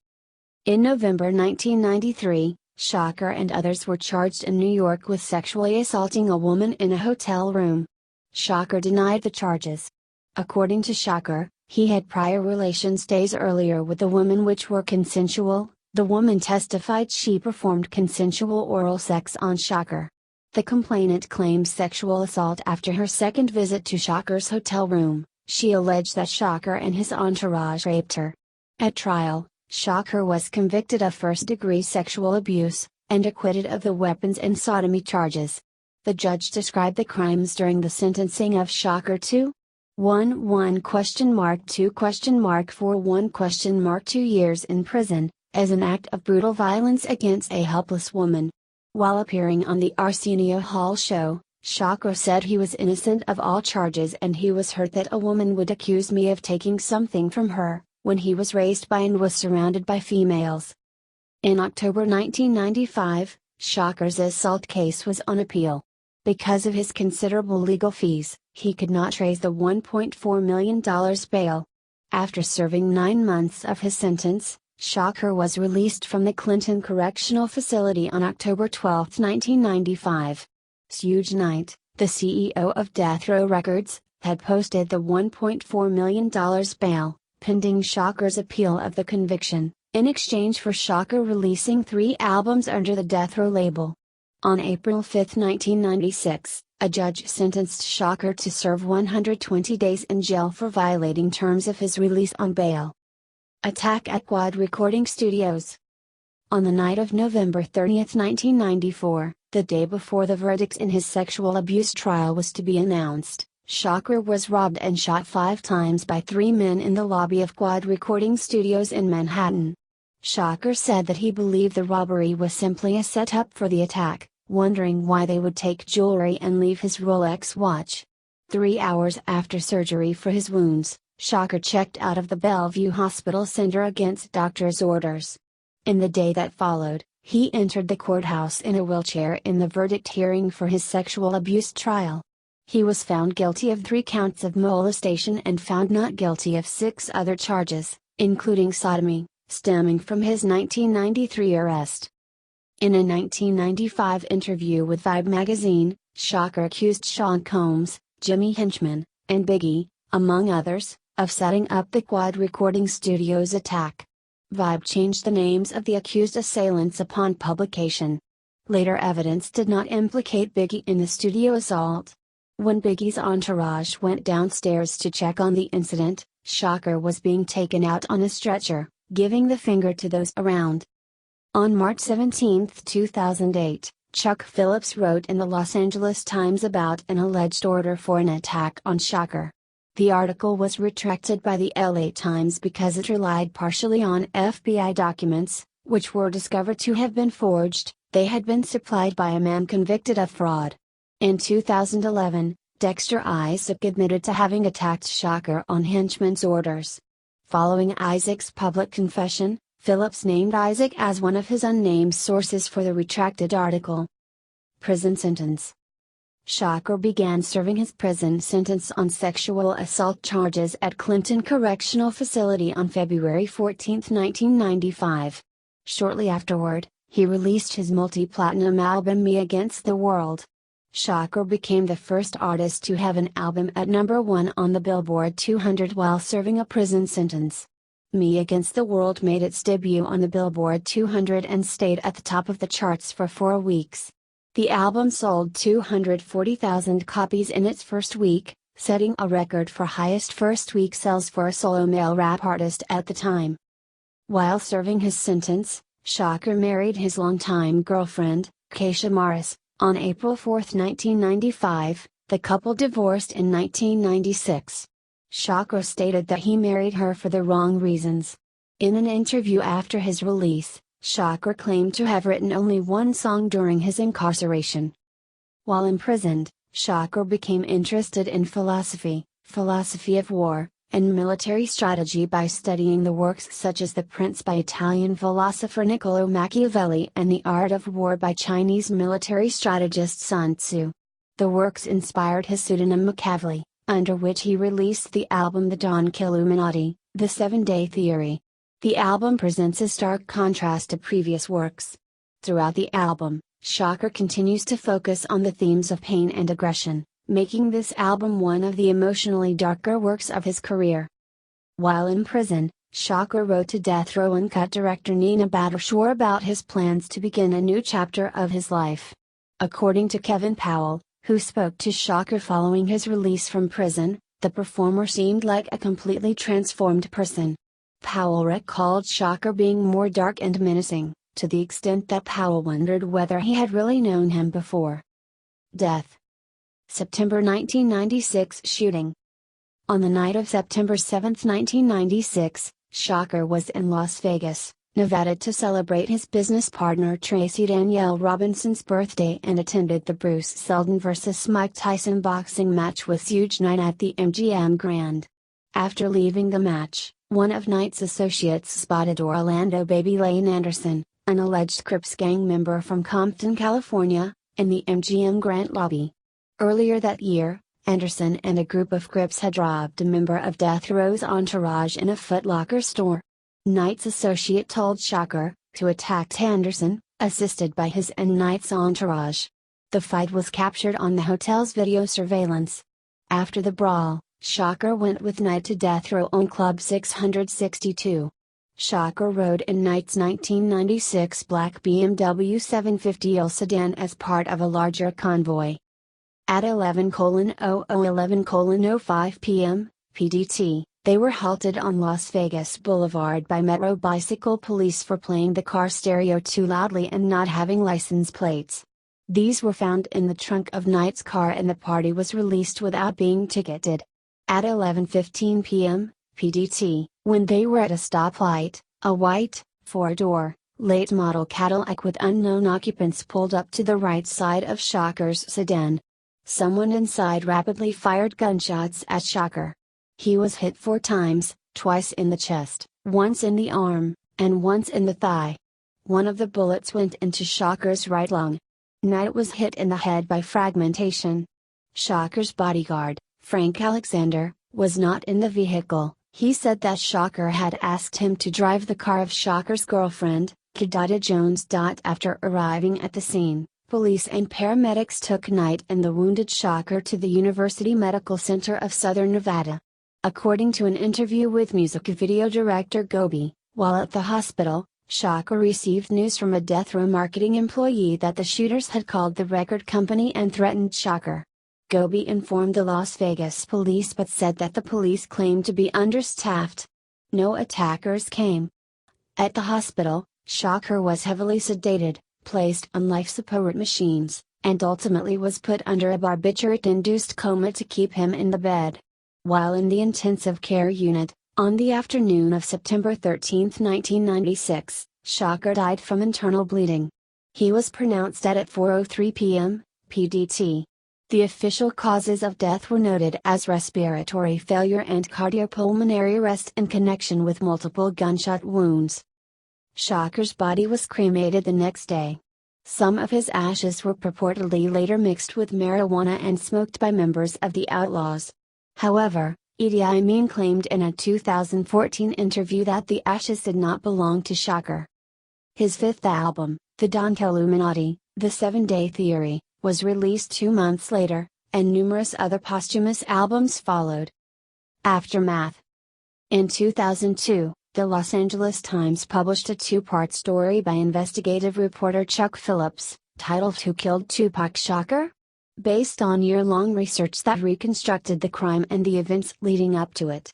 In November 1993, Shakur and others were charged in New York with sexually assaulting a woman in a hotel room. Shakur denied the charges. According to Shakur, he had prior relations days earlier with the woman which were consensual. The woman testified she performed consensual oral sex on Shakur. The complainant claimed sexual assault after her second visit to Shakur's hotel room. She alleged that Shakur and his entourage raped her. At trial, Shakur was convicted of first-degree sexual abuse, and acquitted of the weapons and sodomy charges. The judge described the crimes during the sentencing of Shakur to 1-1?2?4 2 years in prison, as an act of brutal violence against a helpless woman. While appearing on the Arsenio Hall show, Shakur said he was innocent of all charges and he was hurt that a woman would accuse me of taking something from her, when he was raised by and was surrounded by females. In October 1995, Shakur's assault case was on appeal. Because of his considerable legal fees, he could not raise the $1.4 million bail. After serving 9 months of his sentence, Shakur was released from the Clinton Correctional Facility on October 12, 1995. Suge Knight, the CEO of Death Row Records, had posted the $1.4 million bail, pending Shakur's appeal of the conviction, in exchange for Shakur releasing 3 albums under the Death Row label. On April 5, 1996, a judge sentenced Shakur to serve 120 days in jail for violating terms of his release on bail. Attack at Quad Recording Studios. On the night of November 30, 1994, the day before the verdict in his sexual abuse trial was to be announced, Shakur was robbed and shot 5 times by 3 men in the lobby of Quad Recording Studios in Manhattan. Shakur said that he believed the robbery was simply a setup for the attack, wondering why they would take jewelry and leave his Rolex watch. 3 hours after surgery for his wounds, Shakur checked out of the Bellevue Hospital Center against doctor's orders. In the day that followed, he entered the courthouse in a wheelchair in the verdict hearing for his sexual abuse trial. He was found guilty of 3 counts of molestation and found not guilty of 6 other charges, including sodomy, stemming from his 1993 arrest. In a 1995 interview with Vibe magazine, Shakur accused Sean Combs, Jimmy Hinchman, and Biggie, among others, of setting up the Quad Recording Studios attack. Vibe changed the names of the accused assailants upon publication. Later evidence did not implicate Biggie in the studio assault. When Biggie's entourage went downstairs to check on the incident, Shakur was being taken out on a stretcher, giving the finger to those around. On March 17, 2008, Chuck Phillips wrote in the Los Angeles Times about an alleged order for an attack on Shakur. The article was retracted by the LA Times because it relied partially on FBI documents, which were discovered to have been forged. They had been supplied by a man convicted of fraud. In 2011, Dexter Isaac admitted to having attacked Shakur on henchman's orders. Following Isaac's public confession, Phillips named Isaac as one of his unnamed sources for the retracted article. Prison sentence. Shakur began serving his prison sentence on sexual assault charges at Clinton Correctional Facility on February 14, 1995. Shortly afterward, he released his multi-platinum album Me Against the World. Shakur became the first artist to have an album at #1 on the Billboard 200 while serving a prison sentence. Me Against the World made its debut on the Billboard 200 and stayed at the top of the charts for 4 weeks. The album sold 240,000 copies in its first week, setting a record for highest first-week sales for a solo male rap artist at the time. While serving his sentence, Shakur married his longtime girlfriend, Keisha Morris. On April 4, 1995, the couple divorced in 1996. Shakur stated that he married her for the wrong reasons. In an interview after his release, Shakur claimed to have written only one song during his incarceration. While imprisoned, Shakur became interested in philosophy of war, and military strategy by studying the works such as The Prince by Italian philosopher Niccolò Machiavelli and The Art of War by Chinese military strategist Sun Tzu. The works inspired his pseudonym Machiavelli, under which he released the album The Don Illuminati, The 7-Day Theory. The album presents a stark contrast to previous works. Throughout the album, Shakur continues to focus on the themes of pain and aggression, making this album one of the emotionally darker works of his career. While in prison, Shakur wrote to Death Row Uncut director Nina Badashore about his plans to begin a new chapter of his life. According to Kevin Powell, who spoke to Shakur following his release from prison, the performer seemed like a completely transformed person. Powell recalled Shakur being more dark and menacing, to the extent that Powell wondered whether he had really known him before. Death. September 1996 shooting. On the night of September 7, 1996, Shakur was in Las Vegas, Nevada to celebrate his business partner Tracy Danielle Robinson's birthday and attended the Bruce Seldon vs. Mike Tyson boxing match with Suge Knight at the MGM Grand. After leaving the match, one of Knight's associates spotted Orlando Baby Lane Anderson, an alleged Crips gang member from Compton, California, in the MGM Grand lobby. Earlier that year, Anderson and a group of Crips had robbed a member of Death Row's entourage in a Foot Locker store. Knight's associate told Shakur to attack Anderson, assisted by his and Knight's entourage. The fight was captured on the hotel's video surveillance. After the brawl, Shakur went with Knight to Death Row on Club 662. Shakur rode in Knight's 1996 black BMW 750L sedan as part of a larger convoy. At 11:00:05 p.m., PDT, they were halted on Las Vegas Boulevard by Metro Bicycle Police for playing the car stereo too loudly and not having license plates. These were found in the trunk of Knight's car and the party was released without being ticketed. At 11:15 p.m., PDT, when they were at a stoplight, a white, 4-door, late model Cadillac with unknown occupants pulled up to the right side of Shakur's sedan. Someone inside rapidly fired gunshots at Shakur. He was hit 4 times, twice in the chest, once in the arm, and once in the thigh. One of the bullets went into Shakur's right lung. Knight was hit in the head by fragmentation. Shakur's bodyguard, Frank Alexander, was not in the vehicle. He said that Shakur had asked him to drive the car of Shakur's girlfriend, Kidada Jones. After arriving at the scene, police and paramedics took Knight and the wounded Shakur to the University Medical Center of Southern Nevada. According to an interview with music video director Gobi, while at the hospital, Shakur received news from a Death Row marketing employee that the shooters had called the record company and threatened Shakur. Gobi informed the Las Vegas police but said that the police claimed to be understaffed. No attackers came. At the hospital, Shakur was heavily sedated, placed on life support machines, and ultimately was put under a barbiturate-induced coma to keep him in the bed. While in the intensive care unit, on the afternoon of September 13, 1996, Shakur died from internal bleeding. He was pronounced dead at 4:03 p.m. PDT. The official causes of death were noted as respiratory failure and cardiopulmonary arrest in connection with multiple gunshot wounds. Shakur's body was cremated the next day. Some of his ashes were purportedly later mixed with marijuana and smoked by members of the Outlaws. However, Idi Amin claimed in a 2014 interview that the ashes did not belong to Shakur. His fifth album, The Illuminati, The 7-Day Theory, was released 2 months later, and numerous other posthumous albums followed. Aftermath. In 2002, the Los Angeles Times published a 2-part story by investigative reporter Chuck Phillips, titled Who Killed Tupac Shakur? Based on year-long research that reconstructed the crime and the events leading up to it.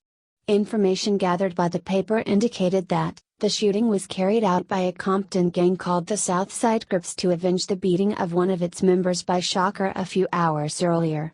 Information gathered by the paper indicated that the shooting was carried out by a Compton gang called the Southside Crips to avenge the beating of one of its members by Shakur a few hours earlier.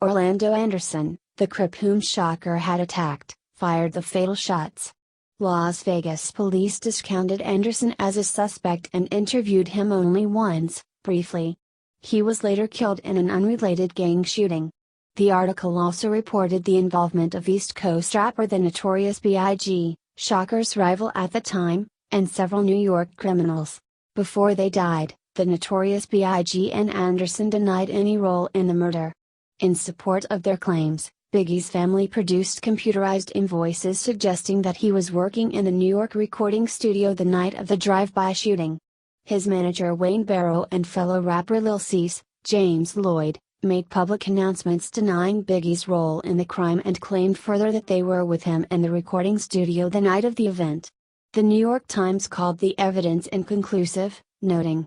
Orlando Anderson, the Crip whom Shakur had attacked, fired the fatal shots. Las Vegas police discounted Anderson as a suspect and interviewed him only once, briefly. He was later killed in an unrelated gang shooting. The article also reported the involvement of East Coast rapper The Notorious B.I.G., Shakur's rival at the time, and several New York criminals. Before they died, The Notorious B.I.G. and Anderson denied any role in the murder. In support of their claims, Biggie's family produced computerized invoices suggesting that he was working in the New York recording studio the night of the drive-by shooting. His manager Wayne Barrow and fellow rapper Lil Cease, James Lloyd, made public announcements denying Biggie's role in the crime and claimed further that they were with him in the recording studio the night of the event. The New York Times called the evidence inconclusive, noting,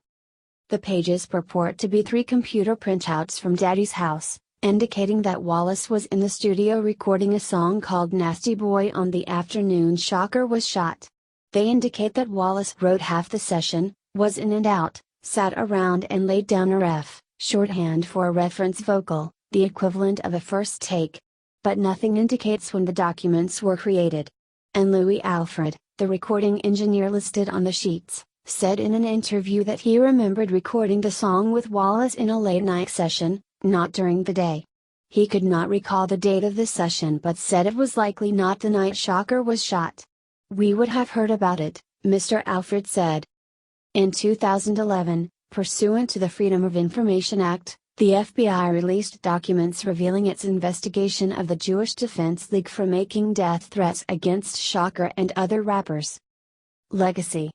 "The pages purport to be 3 computer printouts from Daddy's house, indicating that Wallace was in the studio recording a song called Nasty Boy on the afternoon Shakur was shot. They indicate that Wallace wrote half the session, was in and out, sat around and laid down a ref, shorthand for a reference vocal, the equivalent of a first take. But nothing indicates when the documents were created." And Louis Alfred, the recording engineer listed on the sheets, said in an interview that he remembered recording the song with Wallace in a late-night session, not during the day. He could not recall the date of the session but said it was likely not the night Shakur was shot. "We would have heard about it," Mr. Alfred said. In 2011, pursuant to the Freedom of Information Act, the FBI released documents revealing its investigation of the Jewish Defense League for making death threats against Shakur and other rappers. Legacy.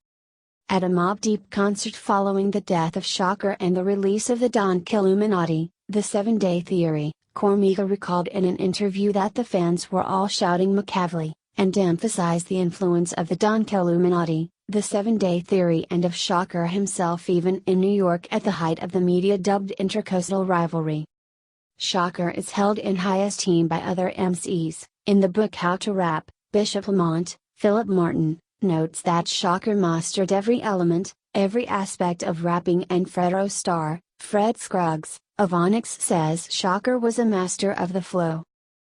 At a Mobb Deep concert following the death of Shakur and the release of the Illuminati, The 7-Day Theory, Cormiga recalled in an interview that the fans were all shouting McCavely, and emphasized the influence of the Illuminati, The 7-Day Theory and of Shakur himself even in New York at the height of the media-dubbed intercoastal rivalry. Shakur is held in high esteem by other MCs. In the book How to Rap, Bishop Lamont, Philip Martin, notes that Shakur mastered every element, every aspect of rapping, and Fredo Starr, Fred Scruggs, of Onyx says Shakur was a master of the flow.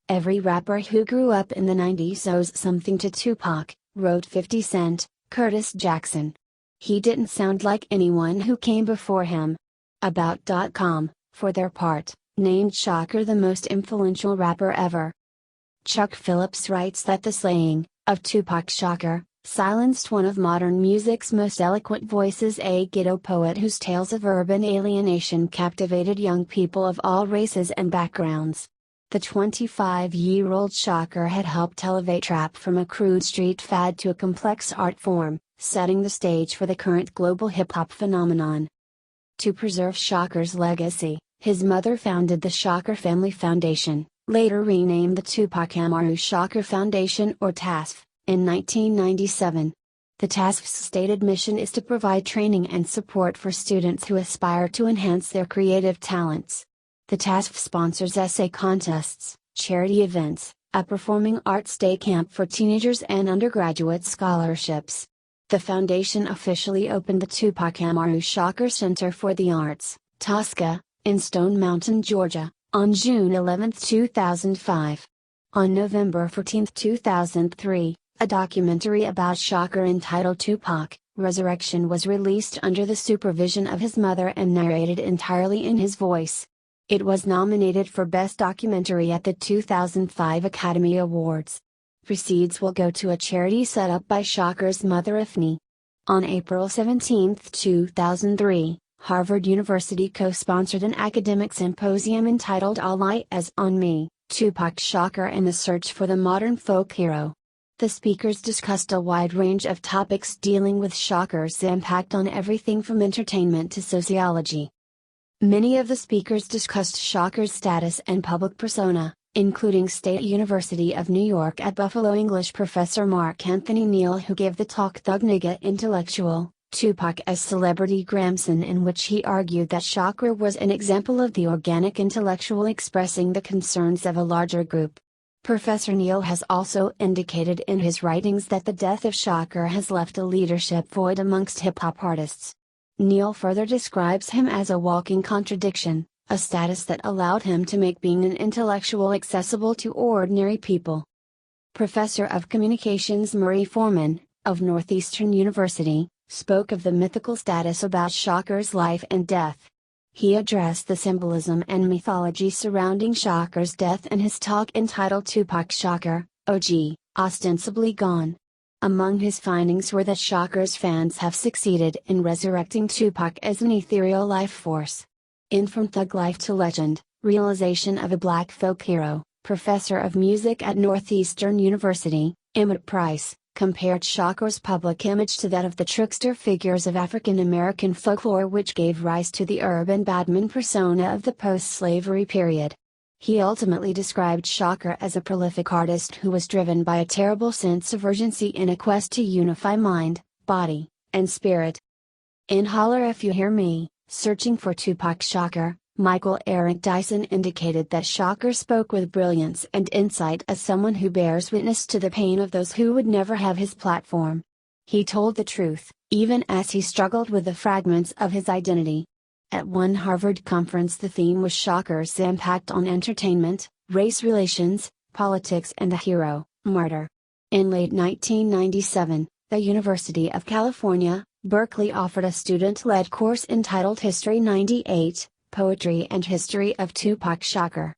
"Every rapper who grew up in the 90s owes something to Tupac," wrote 50 Cent, Curtis Jackson. "He didn't sound like anyone who came before him." About.com, for their part, named Shakur the most influential rapper ever. Chuck Phillips writes that the slaying of Tupac Shakur silenced one of modern music's most eloquent voices, a ghetto poet whose tales of urban alienation captivated young people of all races and backgrounds. The 25-year-old Shakur had helped elevate rap from a crude street fad to a complex art form, setting the stage for the current global hip-hop phenomenon. To preserve Shakur's legacy, his mother founded the Shakur Family Foundation, later renamed the Tupac Amaru Shakur Foundation or TASF, in 1997. The TASF's stated mission is to provide training and support for students who aspire to enhance their creative talents. The TASF sponsors essay contests, charity events, a performing arts day camp for teenagers, and undergraduate scholarships. The foundation officially opened the Tupac Amaru Shakur Center for the Arts, Tosca, in Stone Mountain, Georgia, on June 11, 2005. On November 14, 2003, a documentary about Shakur entitled Tupac, Resurrection was released under the supervision of his mother and narrated entirely in his voice. It was nominated for Best Documentary at the 2005 Academy Awards. Proceeds will go to a charity set up by Shakur's mother Ifni. On April 17, 2003, Harvard University co-sponsored an academic symposium entitled All Eyes on Me, Tupac Shakur and the Search for the Modern Folk Hero. The speakers discussed a wide range of topics dealing with Shakur's impact on everything from entertainment to sociology. Many of the speakers discussed Shakur's status and public persona, including State University of New York at Buffalo English professor Mark Anthony Neal, who gave the talk Thug Nigga Intellectual, Tupac as Celebrity Gramson, in which he argued that Shakur was an example of the organic intellectual expressing the concerns of a larger group. Professor Neal has also indicated in his writings that the death of Shakur has left a leadership void amongst hip-hop artists. Neal further describes him as a walking contradiction, a status that allowed him to make being an intellectual accessible to ordinary people. Professor of Communications Murray Foreman, of Northeastern University, spoke of the mythical status about Shakur's life and death. He addressed the symbolism and mythology surrounding Shakur's death in his talk entitled Tupac Shakur, OG, Ostensibly Gone. Among his findings were that Shakur's fans have succeeded in resurrecting Tupac as an ethereal life force. In From Thug Life to Legend, Realization of a Black Folk Hero, professor of music at Northeastern University, Emmett Price, compared Shakur's public image to that of the trickster figures of African American folklore, which gave rise to the urban badman persona of the post-slavery period. He ultimately described Shakur as a prolific artist who was driven by a terrible sense of urgency in a quest to unify mind, body, and spirit. In Holler If You Hear Me, Searching for Tupac Shakur, Michael Eric Dyson indicated that Shakur spoke with brilliance and insight as someone who bears witness to the pain of those who would never have his platform. He told the truth, even as he struggled with the fragments of his identity. At one Harvard conference, the theme was Shakur's impact on entertainment, race relations, politics, and the hero, martyr. In late 1997, the University of California, Berkeley offered a student-led course entitled History 98, Poetry and History of Tupac Shakur.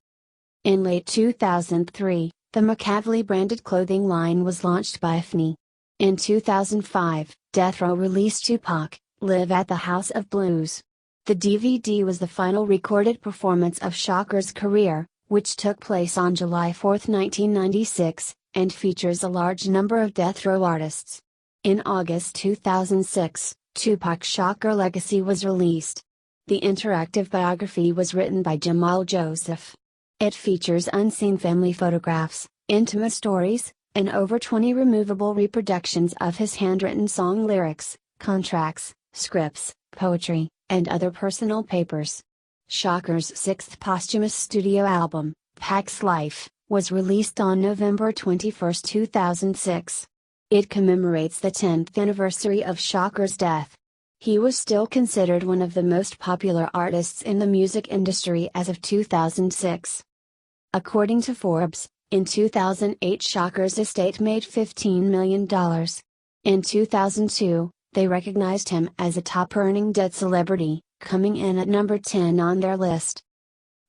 In late 2003, the McCavely branded clothing line was launched by Ifni. In 2005, Death Row released Tupac, Live at the House of Blues. The DVD was the final recorded performance of Shakur's career, which took place on July 4, 1996, and features a large number of Death Row artists. In August 2006, Tupac Shakur Legacy was released. The interactive biography was written by Jamal Joseph. It features unseen family photographs, intimate stories, and over 20 removable reproductions of his handwritten song lyrics, contracts, scripts, poetry, and other personal papers. Shakur's sixth posthumous studio album, Pac's Life, was released on November 21, 2006. It commemorates the 10th anniversary of Shakur's death. He was still considered one of the most popular artists in the music industry as of 2006. According to Forbes, in 2008 Shakur's estate made $15 million. In 2002, they recognized him as a top-earning dead celebrity, coming in at number 10 on their list.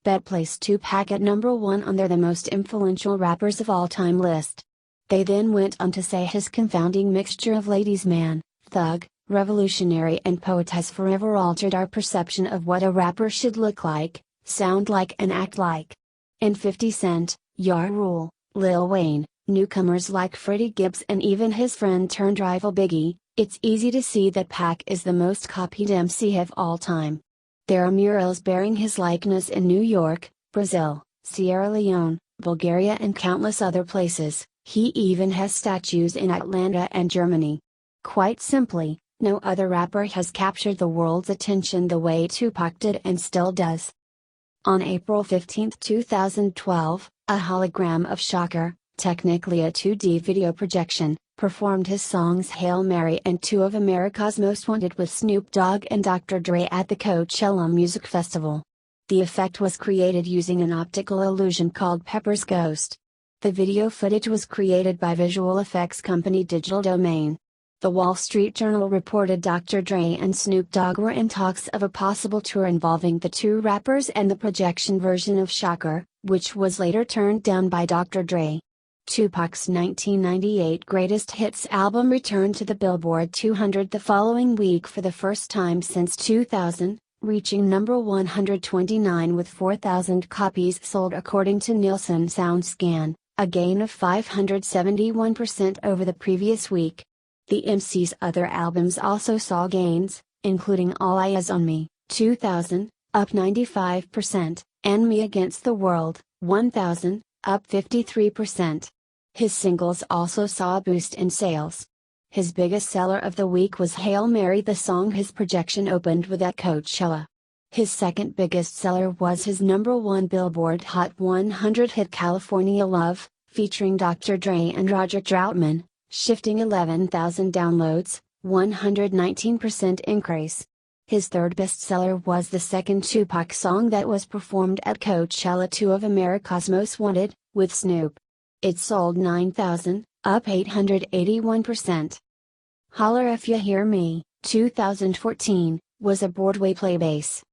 Bet placed Tupac at number 1 on their The Most Influential Rappers of All Time list. They then went on to say his confounding mixture of ladies' man, thug, revolutionary and poet has forever altered our perception of what a rapper should look like, sound like and act like. In 50 Cent, Ja Rule, Lil Wayne, newcomers like Freddie Gibbs and even his friend-turned-rival Biggie, it's easy to see that Pac is the most copied MC of all time. There are murals bearing his likeness in New York, Brazil, Sierra Leone, Bulgaria and countless other places. He even has statues in Atlanta and Germany. Quite simply, no other rapper has captured the world's attention the way Tupac did and still does. On April 15, 2012, a hologram of Shakur, technically a 2D video projection, performed his songs Hail Mary and Two of America's Most Wanted with Snoop Dogg and Dr. Dre at the Coachella Music Festival. The effect was created using an optical illusion called Pepper's Ghost. The video footage was created by visual effects company Digital Domain. The Wall Street Journal reported Dr. Dre and Snoop Dogg were in talks of a possible tour involving the two rappers and the projection version of Shakur, which was later turned down by Dr. Dre. Tupac's 1998 Greatest Hits album returned to the Billboard 200 the following week for the first time since 2000, reaching number 129 with 4,000 copies sold according to Nielsen SoundScan, a gain of 571% over the previous week. The MC's other albums also saw gains, including All Eyes on Me, 2000, up 95%, and Me Against the World, 1000, up 53%. His singles also saw a boost in sales. His biggest seller of the week was Hail Mary, the song his projection opened with at Coachella. His second biggest seller was his number 1 Billboard Hot 100 hit California Love, featuring Dr. Dre and Roger Troutman, shifting 11,000 downloads, 119% increase. His third bestseller was the second Tupac song that was performed at Coachella 2 of America's Most Wanted, with Snoop. It sold 9,000, up 881%. Holler If You Hear Me, 2014, was a Broadway play based